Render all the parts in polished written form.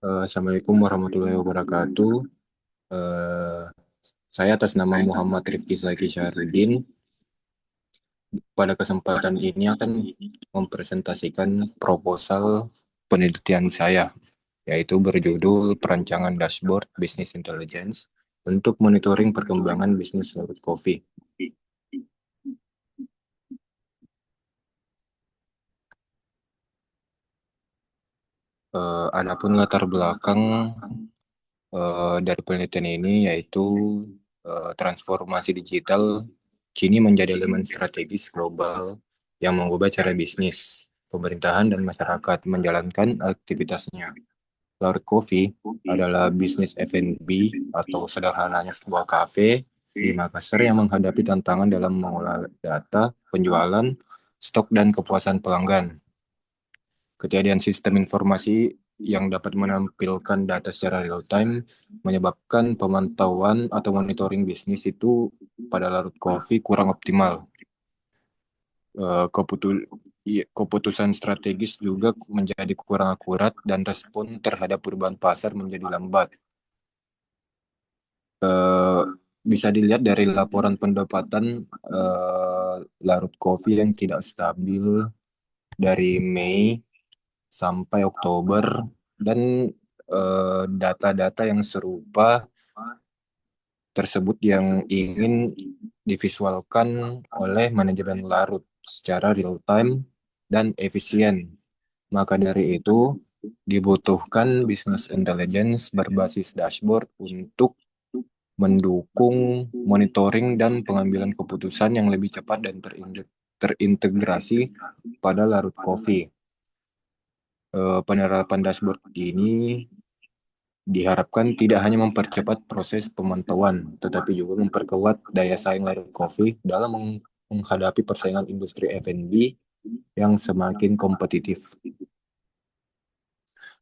Assalamualaikum warahmatullahi wabarakatuh. Eh, saya atas nama Muhammad Rifki Zaki Syahrudin. Pada kesempatan ini akan mempresentasikan proposal penelitian saya, yaitu berjudul Perancangan Dashboard Business Intelligence untuk monitoring perkembangan bisnis larut kopi. Adapun latar belakang dari penelitian ini yaitu transformasi digital kini menjadi elemen strategis global yang mengubah cara bisnis, pemerintahan, dan masyarakat menjalankan aktivitasnya. Larut Coffee adalah bisnis F&B atau sederhananya sebuah kafe di Makassar yang menghadapi tantangan dalam mengolah data, penjualan, stok, dan kepuasan pelanggan. Ketiadaan sistem informasi yang dapat menampilkan data secara real time menyebabkan pemantauan atau monitoring bisnis itu pada larut kopi kurang optimal. Eh, keputu- Keputusan strategis juga menjadi kurang akurat dan respon terhadap perubahan pasar menjadi lambat. Eh, Bisa dilihat dari laporan pendapatan eh, larut kopi yang tidak stabil dari Mei sampai Oktober dan data-data yang serupa tersebut yang ingin divisualkan oleh manajemen larut secara real time dan efisien. Maka dari itu dibutuhkan business intelligence berbasis dashboard untuk mendukung monitoring dan pengambilan keputusan yang lebih cepat dan terintegrasi pada larut kopi. Penerapan dashboard ini diharapkan tidak hanya mempercepat proses pemantauan, tetapi juga memperkuat daya saing larut kopi dalam menghadapi persaingan industri F&B yang semakin kompetitif.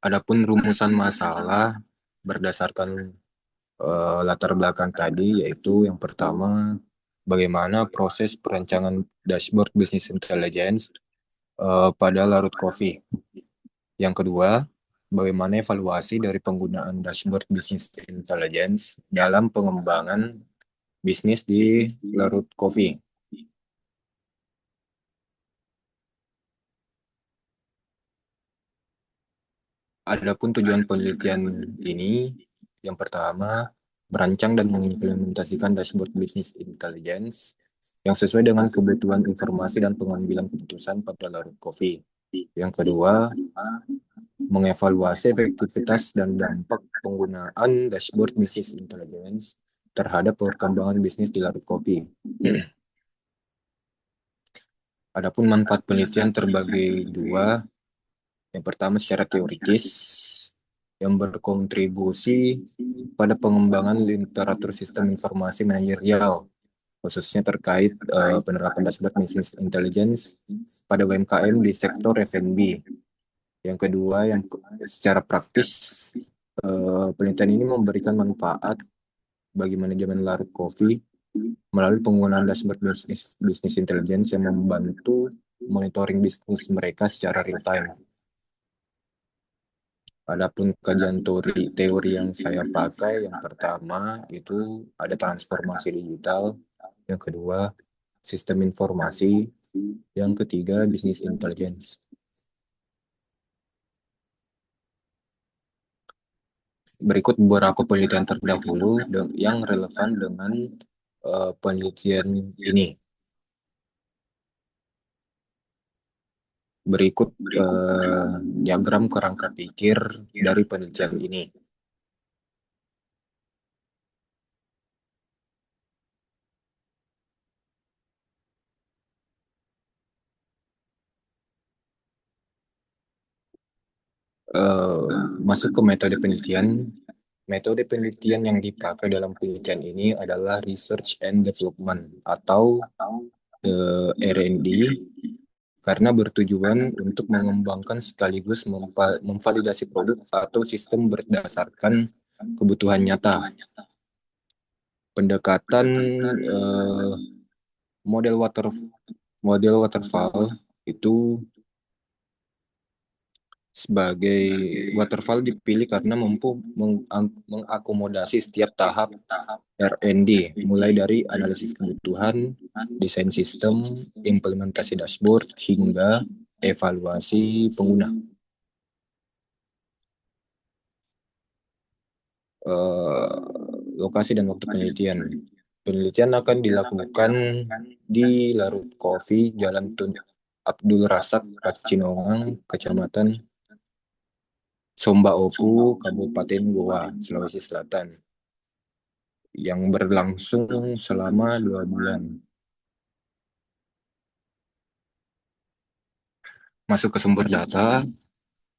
Adapun rumusan masalah berdasarkan latar belakang tadi, yaitu yang pertama, bagaimana proses perancangan dashboard business intelligence pada larut kopi. Yang kedua, bagaimana evaluasi dari penggunaan dashboard business intelligence dalam pengembangan bisnis di larut kopi. Adapun tujuan penelitian ini, yang pertama, merancang dan mengimplementasikan dashboard business intelligence yang sesuai dengan kebutuhan informasi dan pengambilan keputusan pada larut kopi. Yang kedua, mengevaluasi efektivitas dan dampak penggunaan dashboard business intelligence terhadap perkembangan bisnis di larut kopi. Adapun manfaat penelitian terbagi dua. Yang pertama secara teoritis, yang berkontribusi pada pengembangan literatur sistem informasi manajerial, khususnya terkait penerapan dashboard business intelligence pada UMKM di sektor F&B. Yang kedua, yang secara praktis, penelitian ini memberikan manfaat bagi manajemen larut kopi melalui penggunaan dashboard business intelligence yang membantu monitoring bisnis mereka secara real time. Adapun kajian teori yang saya pakai, yang pertama itu ada transformasi digital, yang kedua sistem informasi, yang ketiga bisnis intelligence. Berikut beberapa penelitian terdahulu yang relevan dengan penelitian ini. Berikut diagram kerangka pikir dari penelitian ini. Eh, Masuk ke metode penelitian. Metode penelitian yang dipakai dalam penelitian ini adalah research and development atau R&D karena bertujuan untuk mengembangkan sekaligus memvalidasi produk atau sistem berdasarkan kebutuhan nyata. Pendekatan eh, model waterfall itu Sebagai waterfall dipilih karena mampu mengakomodasi setiap tahap R&D, mulai dari analisis kebutuhan, desain sistem, implementasi dashboard, hingga evaluasi pengguna. Eh, Lokasi dan waktu penelitian. Penelitian akan dilakukan di Larut Coffee, Jalan Tun Abdul Razak, Pacinongan, Kecamatan Sombaopu, Kabupaten Goa, Sulawesi Selatan, yang berlangsung selama 2 bulan. Masuk ke sumber data,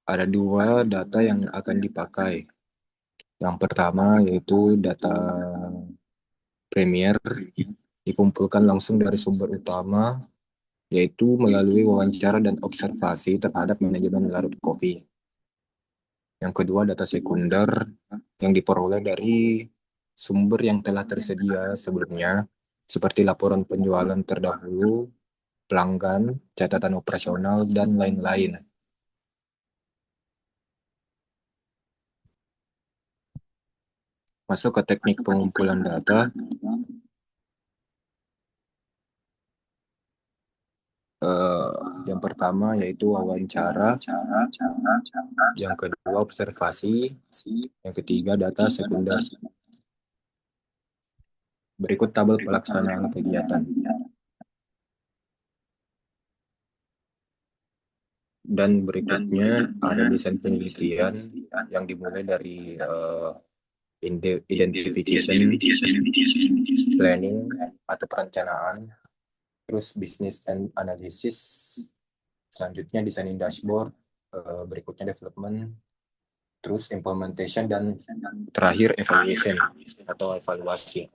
ada dua data yang akan dipakai. Yang pertama yaitu data Premier, dikumpulkan langsung dari sumber utama, yaitu melalui wawancara dan observasi terhadap manajemen Larut Coffee. Yang kedua, data sekunder yang diperoleh dari sumber yang telah tersedia sebelumnya, seperti laporan penjualan terdahulu, pelanggan, catatan operasional, dan lain-lain. Masuk ke teknik pengumpulan data, eh, yang pertama yaitu wawancara, yang kedua observasi, yang ketiga data sekunder. Berikut tabel pelaksanaan kegiatan. Dan berikutnya ada desain penelitian yang dimulai dari identification, planning atau perencanaan, terus business and analysis, selanjutnya designing dashboard, berikutnya development, terus implementation, dan terakhir evaluation atau evaluasi.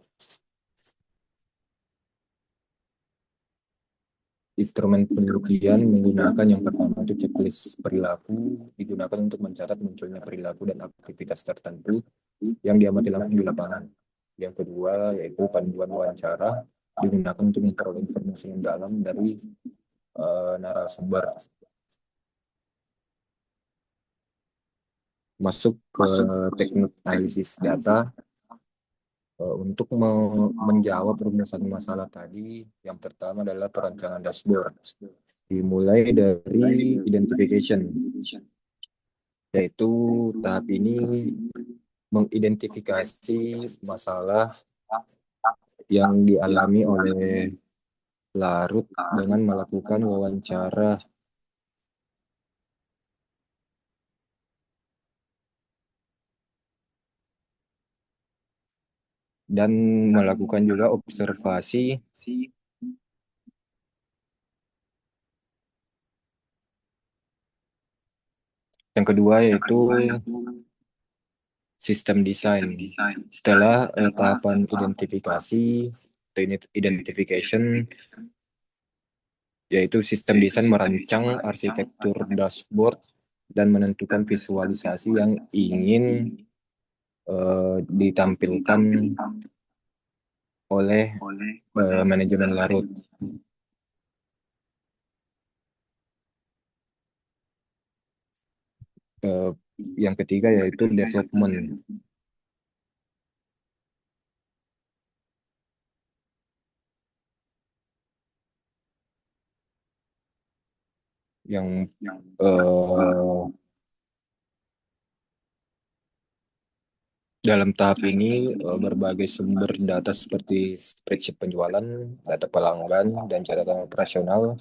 Instrumen penelitian menggunakan yang pertama itu checklist perilaku, digunakan untuk mencatat munculnya perilaku dan aktivitas tertentu yang diamati langsung di lapangan. Yang kedua yaitu panduan wawancara, digunakan untuk memperoleh informasi yang dalam dari narasumber. Masuk ke teknik analisis data, untuk menjawab rumusan masalah tadi, yang pertama adalah perancangan dashboard. Dimulai dari identification, yaitu tahap ini mengidentifikasi masalah yang dialami oleh Larut dengan melakukan wawancara dan melakukan juga observasi. Yang kedua yaitu sistem desain. Setelah tahapan identifikasi, identification, yaitu sistem desain merancang arsitektur dashboard dan menentukan visualisasi yang ingin ditampilkan oleh manajemen Larut. Eh, yang ketiga yaitu development, yang eh, dalam tahap ini berbagai sumber data seperti spreadsheet penjualan, data pelanggan, dan catatan operasional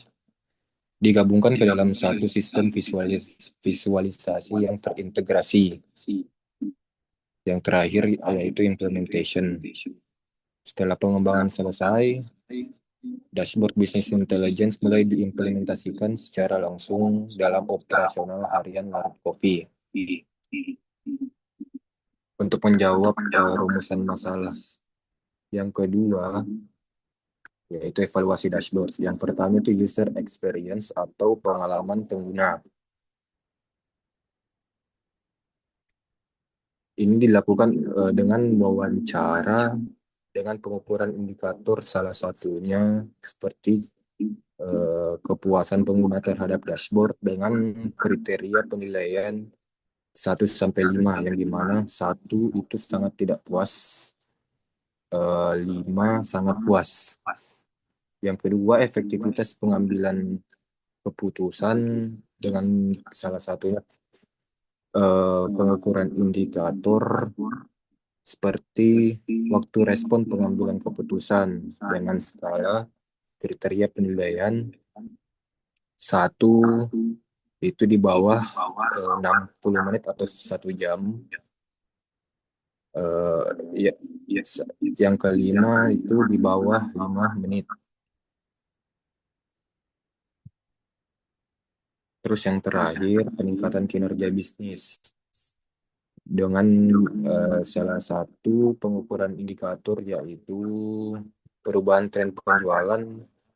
digabungkan ke dalam satu sistem visualisasi yang terintegrasi. Yang terakhir yaitu implementation. Setelah pengembangan selesai, dashboard business intelligence mulai diimplementasikan secara langsung dalam operasional harian Larut Coffee untuk menjawab rumusan masalah. Yang kedua yaitu evaluasi dashboard. Yang pertama itu user experience atau pengalaman pengguna. Ini dilakukan dengan wawancara dengan pengukuran indikator, salah satunya seperti kepuasan pengguna terhadap dashboard dengan kriteria penilaian 1 sampai 5, yang dimana 1 itu sangat tidak puas, 5 sangat puas. Yang kedua, efektivitas pengambilan keputusan dengan salah satunya pengukuran indikator seperti waktu respon pengambilan keputusan dengan skala kriteria penilaian 1 itu di bawah 60 menit atau 1 jam. Eh, ya, yang kelima itu di bawah 5 menit. Terus yang terakhir, peningkatan kinerja bisnis dengan salah satu pengukuran indikator yaitu perubahan tren penjualan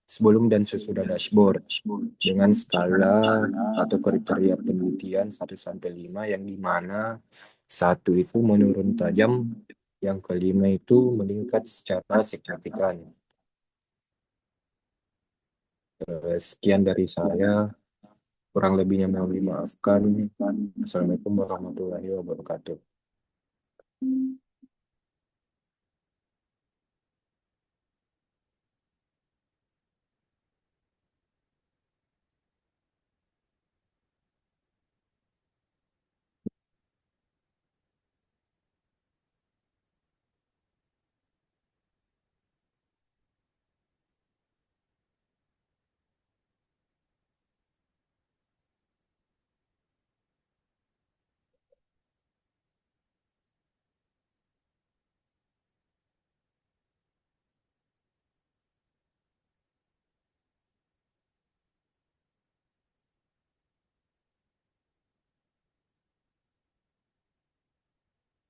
sebelum dan sesudah dashboard dengan skala atau kriteria penelitian 1 sampai 5, yang dimana 1 itu menurun tajam, yang kelima itu meningkat secara signifikan. Sekian dari saya, kurang lebihnya mohon dimaafkan. Assalamualaikum warahmatullahi wabarakatuh.